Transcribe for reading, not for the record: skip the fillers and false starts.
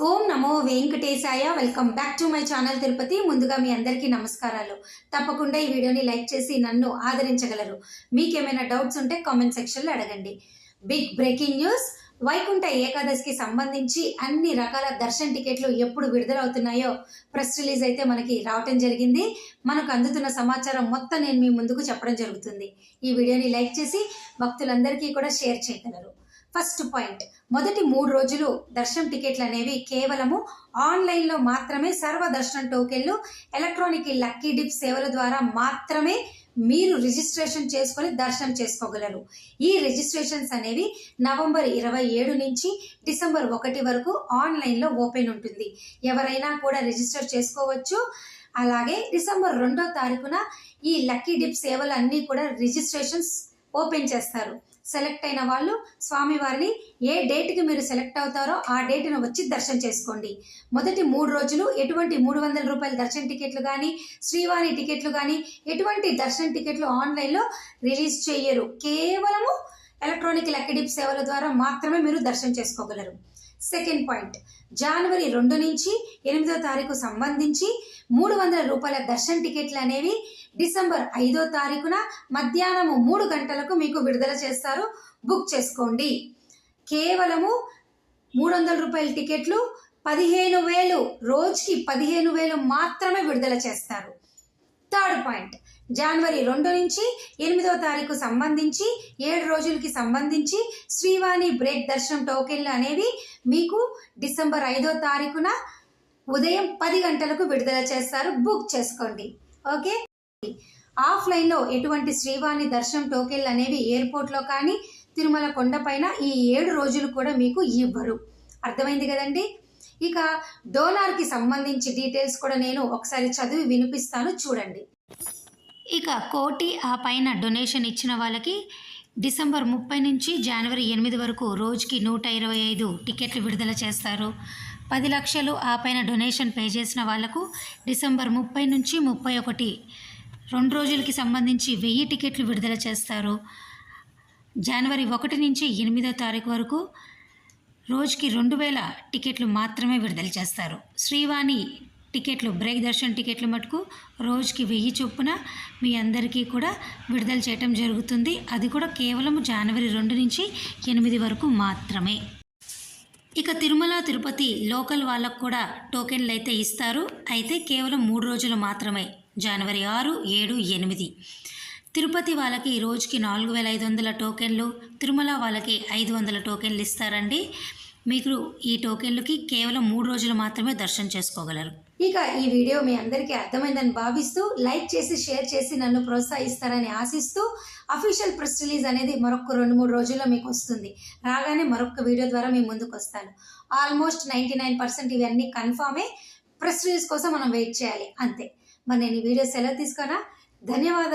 Om Namo Venkatesaya. Welcome back to my channel Tirupati. ముందుగా మీ అందరికీ నమస్కారాలు. తప్పకుండా ఈ వీడియోని లైక్ చేసి నన్ను ఆదరించగలరు. మీకేమైనా డౌట్స్ ఉంటే కామెంట్ సెక్షన్లో అడగండి. Big breaking news. వైకుంఠ ఏకాదశికి సంబంధించి అన్ని రకాల దర్శన్ టికెట్లు ఎప్పుడు విడుదలవుతున్నాయో ప్రెస్ రిలీజ్ అయితే మనకి రావటం జరిగింది. మనకు అందుతున్న సమాచారం మొత్తం నేను మీ ముందుకు చెప్పడం జరుగుతుంది. ఈ వీడియోని లైక్ చేసి భక్తులందరికీ కూడా షేర్ చేయగలరు. ఫస్ట్ పాయింట్, మొదటి 3 రోజులు దర్శనం టికెట్లు అనేవి కేవలము ఆన్లైన్లో మాత్రమే సర్వ దర్శనం టోకెన్లు, ఎలక్ట్రానిక్ లక్కీ డిప్ సేవల ద్వారా మాత్రమే మీరు రిజిస్ట్రేషన్ చేసుకొని దర్శనం చేసుకోగలరు. ఈ రిజిస్ట్రేషన్స్ అనేవి నవంబర్ 27 నుంచి డిసెంబర్ 1 వరకు ఆన్లైన్లో ఓపెన్ ఉంటుంది. ఎవరైనా కూడా రిజిస్టర్ చేసుకోవచ్చు. అలాగే డిసెంబర్ 2వ తారీఖున ఈ లక్కీ డిప్ సేవలు అన్నీ కూడా రిజిస్ట్రేషన్స్ ఓపెన్ చేస్తారు. సెలెక్ట్ అయిన వాళ్ళు స్వామివారిని ఏ డేట్కి మీరు సెలెక్ట్ అవుతారో ఆ డేట్ను వచ్చి దర్శనం చేసుకోండి. మొదటి 3 రోజులు ఎటువంటి 300 రూపాయల దర్శన టికెట్లు కానీ, శ్రీవారి టికెట్లు కానీ, ఎటువంటి దర్శన టికెట్లు ఆన్లైన్లో రిలీజ్ చేయరు. కేవలము ఎలక్ట్రానిక్ లక్కీ డిప్ సేవల ద్వారా మాత్రమే మీరు దర్శనం చేసుకోగలరు. సెకండ్ పాయింట్, జనవరి 2 నుంచి 8వ తారీఖు సంబంధించి 300 రూపాయల దర్శన టికెట్లు అనేవి డిసెంబర్ 5వ తారీఖున మధ్యాహ్నం 3 గంటలకు మీకు విడుదల చేస్తారు. బుక్ చేసుకోండి. కేవలము 300 రూపాయల టికెట్లు 15,000, రోజుకి 15,000 మాత్రమే విడుదల చేస్తారు. థర్డ్ పాయింట్, జనవరి 2 నుంచి 8వ తారీఖు సంబంధించి 7 రోజులకి సంబంధించి శ్రీవాణి బ్రేక్ దర్శనం టోకెన్లు అనేవి మీకు డిసెంబర్ 5వ తారీఖున ఉదయం 10 గంటలకు విడుదల చేస్తారు. బుక్ చేసుకోండి. ఓకే. ఆఫ్లైన్లో ఎటువంటి శ్రీవాణి దర్శనం టోకెన్లు అనేవి ఎయిర్పోర్ట్లో కానీ తిరుమల కొండపైన ఈ 7 రోజులు కూడా మీకు ఇవ్వరు. అర్థమైంది కదండి. ఇక డోనార్కి సంబంధించి డీటెయిల్స్ కూడా నేను ఒకసారి చదివి వినిపిస్తాను, చూడండి. ఇక 1 కోటి ఆ పైన డొనేషన్ ఇచ్చిన వాళ్ళకి డిసెంబర్ 30 నుంచి జనవరి 8 వరకు రోజుకి 125 టికెట్లు విడుదల చేస్తారు. 10 లక్షలు ఆ పైన డొనేషన్ పే చేసిన వాళ్లకు డిసెంబర్ 30 నుంచి 31 2 రోజులకి సంబంధించి 1000 టికెట్లు విడుదల చేస్తారు. జనవరి 1 నుంచి 8వ తారీఖు వరకు రోజుకి 2000 టికెట్లు మాత్రమే విడుదల చేస్తారు. శ్రీవాణి టికెట్లు, బ్రేక్ దర్శన్ టికెట్లు మటుకు రోజుకి 1000 చొప్పున మీ అందరికీ కూడా విడుదల చేయటం జరుగుతుంది. అది కూడా కేవలం జనవరి 2 నుంచి 8 వరకు మాత్రమే. ఇక తిరుమల తిరుపతి లోకల్ వాళ్ళకు కూడా టోకెన్లు అయితే ఇస్తారు. అయితే కేవలం 3 రోజులు మాత్రమే, జనవరి 6, 7, 8. తిరుపతి వాళ్ళకి రోజుకి 4,500 టోకెన్లు, తిరుమల వాళ్ళకి 500 టోకెన్లు ఇస్తారండి. మీకు ఈ టోకెన్లకి కేవలం 3 రోజులు మాత్రమే దర్శనం చేసుకోగలరు. ఇక ఈ వీడియో మీ అందరికీ అర్థమైందని భావిస్తూ లైక్ చేసి షేర్ చేసి నన్ను ప్రోత్సహిస్తారని ఆశిస్తూ అఫీషియల్ ప్రెస్ రిలీజ్ అనేది మరొక 2-3 రోజుల్లో మీకు వస్తుంది. రాగానే మరొక వీడియో ద్వారా మీ ముందుకు వస్తాను. ఆల్మోస్ట్ 99% ఇవన్నీ కన్ఫామే. ప్రెస్ రిలీజ్ కోసం మనం వెయిట్ చేయాలి అంతే. మరి నేను ఈ వీడియో సెలవు తీసుకోనా? ధన్యవాదాలు.